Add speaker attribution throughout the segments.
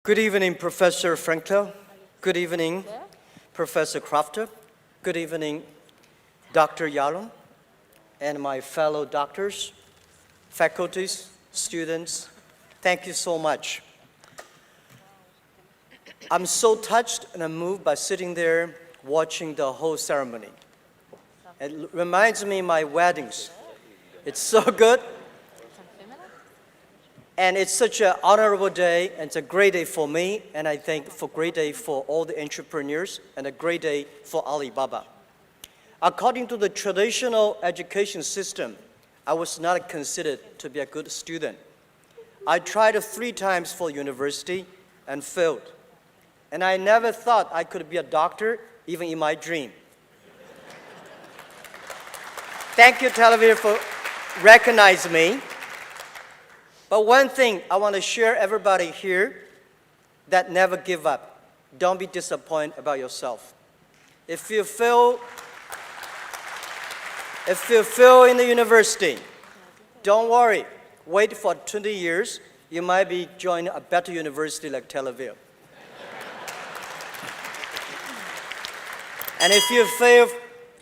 Speaker 1: Good evening, Professor Frankel. Good evening, Professor Crafter. Good evening, Dr. Yalom, and my fellow doctors, faculties, students. Thank you so much. I'm so touched and moved by sitting there watching the whole ceremony. It reminds me of my weddings. It's so good. And it's such an honorable day, and it's a great day for me, and I think a great day for all the entrepreneurs, and a great day for Alibaba. According to the traditional education system, I was not considered to be a good student. I tried 3 times for university and failed. And I never thought I could be a doctor, even in my dream. Thank you, Tel Aviv, for recognizing me. But one thing I want to share everybody here, that never give up. Don't be disappointed about yourself. If you fail in the university, don't worry. Wait for 20 years. You might be joining a better university like Tel Aviv. And if you fail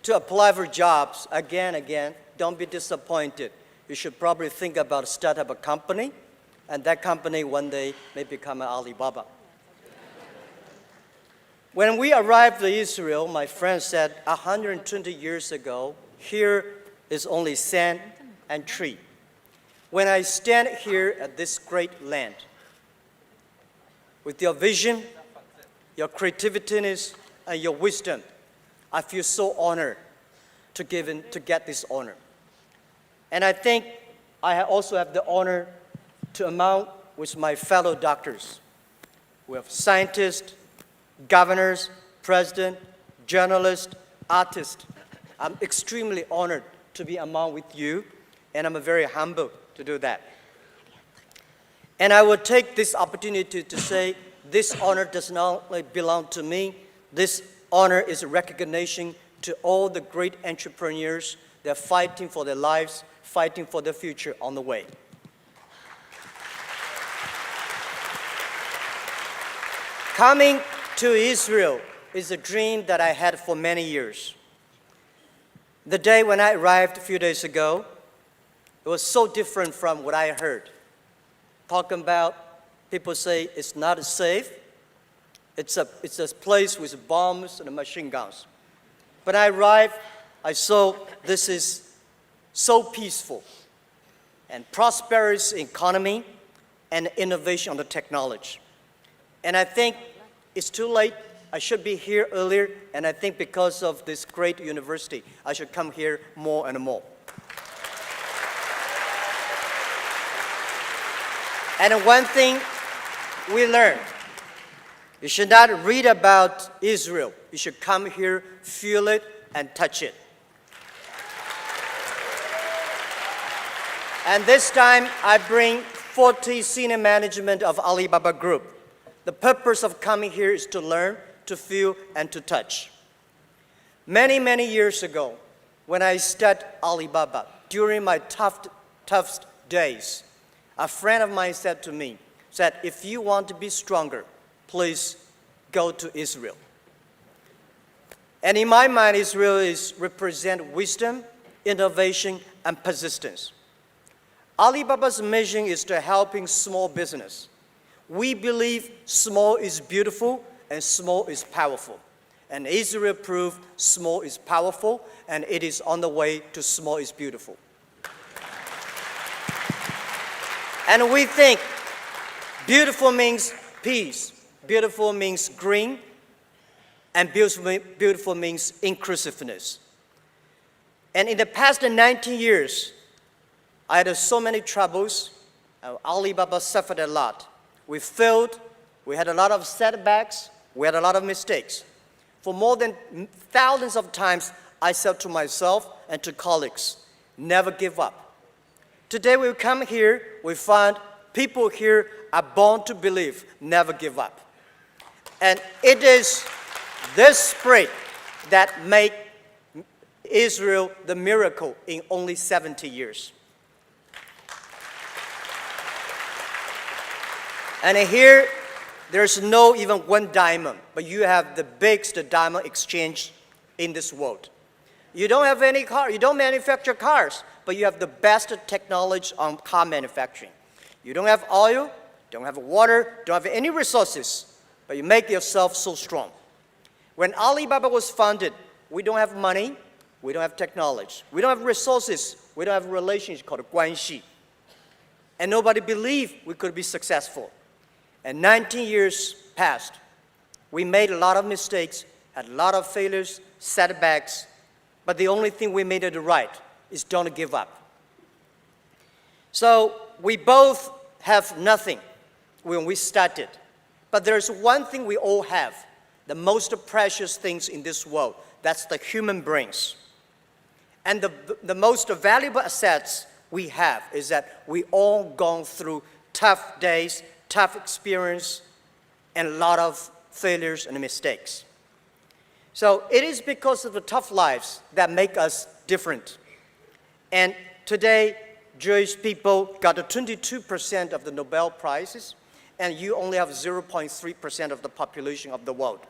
Speaker 1: to apply for jobs again, don't be disappointed. You should probably think about starting up a company, and that company one day may become an Alibaba. When we arrived to Israel, my friend said 120 years ago, here is only sand and tree. When I stand here at this great land, with your vision, your creativity, and your wisdom, I feel so honored to get this honor. And I think I also have the honor to amount with my fellow doctors. We have scientists, governors, president, journalists, artists. I'm extremely honored to be among with you, and I'm very humbled to do that. And I will take this opportunity to say this honor does not only belong to me, this honor is a recognition to all the great entrepreneurs that are fighting for their lives, fighting for the future on the way. Coming to Israel is a dream that I had for many years. The day when I arrived a few days ago, it was so different from what I heard. Talking about, people say it's not safe. It's a place with bombs and machine guns. But I arrived, I saw this is so peaceful and prosperous economy and innovation on the technology. And I think it's too late. I should be here earlier, and I think because of this great university, I should come here more and more. And one thing we learned, you should not read about Israel. You should come here, feel it, and touch it. And this time, I bring 40 senior management of Alibaba Group. The purpose of coming here is to learn, to feel, and to touch. Many, many years ago, when I started Alibaba, during my toughest days, a friend of mine said to me, if you want to be stronger, please go to Israel. And in my mind, Israel represents wisdom, innovation, and persistence. Alibaba's mission is to helping small business. We believe small is beautiful and small is powerful. And Israel proved small is powerful, and it is on the way to small is beautiful. And we think beautiful means peace, beautiful means green, and beautiful means inclusiveness. And in the past 19 years, I had so many troubles. Alibaba suffered a lot. We failed. We had a lot of setbacks. We had a lot of mistakes. For more than thousands of times, I said to myself and to colleagues, never give up. Today we come here, we find people here are born to believe, never give up. And it is this spirit that made Israel the miracle in only 70 years. And here There's no even one diamond, but you have the biggest diamond exchange in this world. You don't have any car, you don't manufacture cars, but you have the best technology on car manufacturing. You don't have oil, don't have water, don't have any resources, but you make yourself so strong. When Alibaba was founded, we don't have money, we don't have technology, we don't have resources, we don't have a relationship called 关系. And nobody believed we could be successful. And 19 years passed. We made a lot of mistakes, had a lot of failures, setbacks, but the only thing we made it right is don't give up. So we both have nothing when we started, but there's one thing we all have, the most precious things in this world, that's the human brains. And the most valuable assets we have is that we all gone through tough days, tough experience, and a lot of failures and mistakes. So it is because of the tough lives that make us different. And today, Jewish people got 22% of the Nobel Prizes, and you only have 0.3% of the population of the world.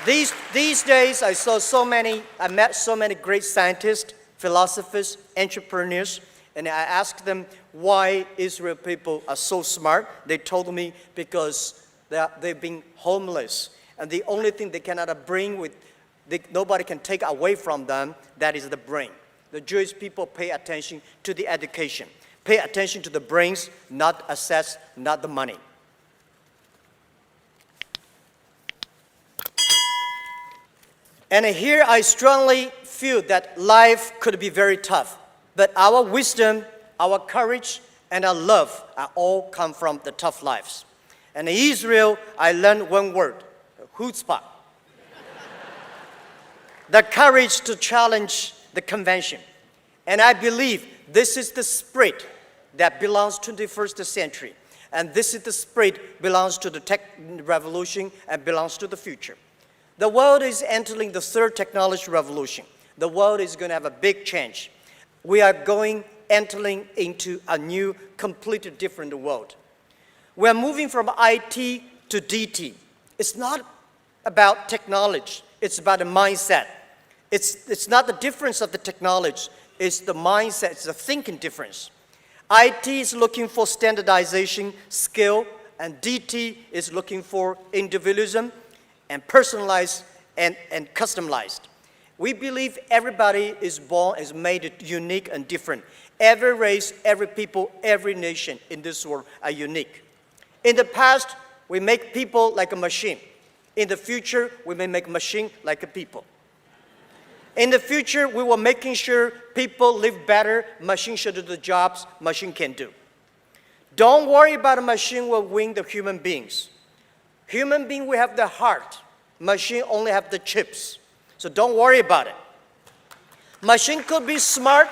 Speaker 1: These days, I met so many great scientists, philosophers, entrepreneurs, and I asked them why Israel people are so smart. They told me because they've been homeless, and the only thing they cannot bring nobody can take away from them, that is the brain. The Jewish people pay attention to the education, pay attention to the brains, not assets, not the money. And here I strongly feel that life could be very tough, but our wisdom, our courage, and our love are all come from the tough lives. And in Israel, I learned one word, chutzpah. The courage to challenge the convention. And I believe this is the spirit that belongs to the 21st century. And this is the spirit belongs to the tech revolution and belongs to the future. The world is entering the third technology revolution. The world is going to have a big change. We are entering into a new, completely different world. We are moving from IT to DT. It's not about technology. It's about a mindset. It's not the difference of the technology. It's the mindset. It's the thinking difference. IT is looking for standardization, skill, and DT is looking for individualism and personalized and customized. We believe everybody is born, is made unique and different. Every race, every people, every nation in this world are unique. In the past, we make people like a machine. In the future, we may make machine like a people. In the future, we will making sure people live better, machine should do the jobs machine can do. Don't worry about a machine will win the human beings. Human being will have the heart. Machine only have the chips. So don't worry about it. Machine could be smart.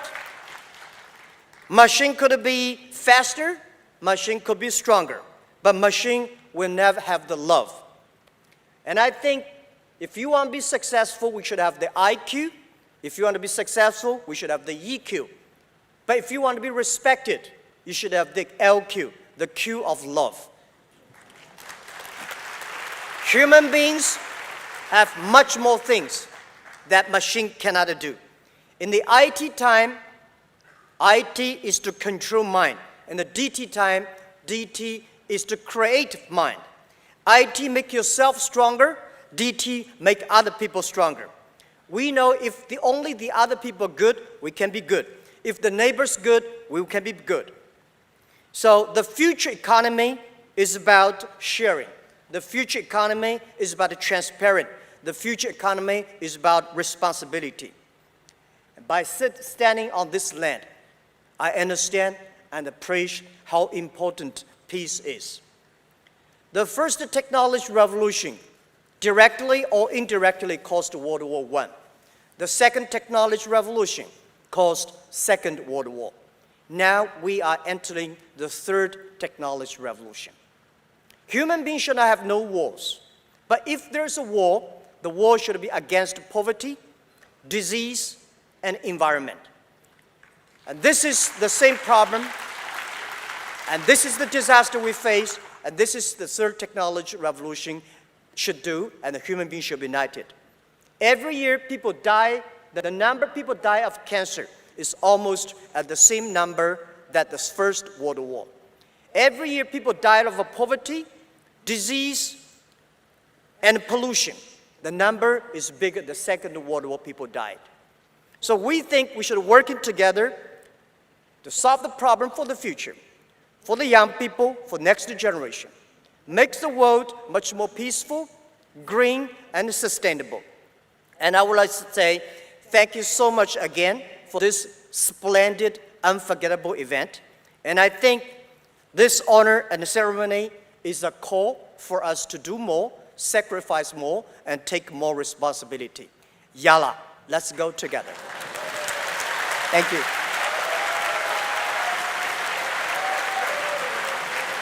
Speaker 1: Machine could be faster. Machine could be stronger. But machine will never have the love. And I think if you want to be successful, we should have the IQ. If you want to be successful, we should have the EQ. But if you want to be respected, you should have the LQ, the Q of love. Human beings have much more things that machine cannot do. In the IT time, IT is to control mind. In the DT time, DT is to create mind. IT make yourself stronger, DT make other people stronger. We know if only the other people are good, we can be good. If the neighbor's good, we can be good. So the future economy is about sharing. The future economy is about transparent. The future economy is about responsibility. And by standing on this land, I understand and appreciate how important peace is. The first technology revolution directly or indirectly caused World War I. The second technology revolution caused Second World War. Now we are entering the third technology revolution. Human beings should not have no wars. But if there's a war, the war should be against poverty, disease, and environment. And this is the same problem. And this is the disaster we face, and this is the third technology revolution should do, and the human beings should be united. Every year, people die, the number of people die of cancer is almost at the same number that the First World War. Every year, people die of poverty, disease, and pollution. The number is bigger than the Second World War people died. So we think we should work together to solve the problem for the future, for the young people, for next generation. Makes the world much more peaceful, green, and sustainable. And I would like to say thank you so much again for this splendid, unforgettable event. And I think this honor and ceremony is a call for us to do more, sacrifice more, and take more responsibility. Yalla, let's go together. Thank you.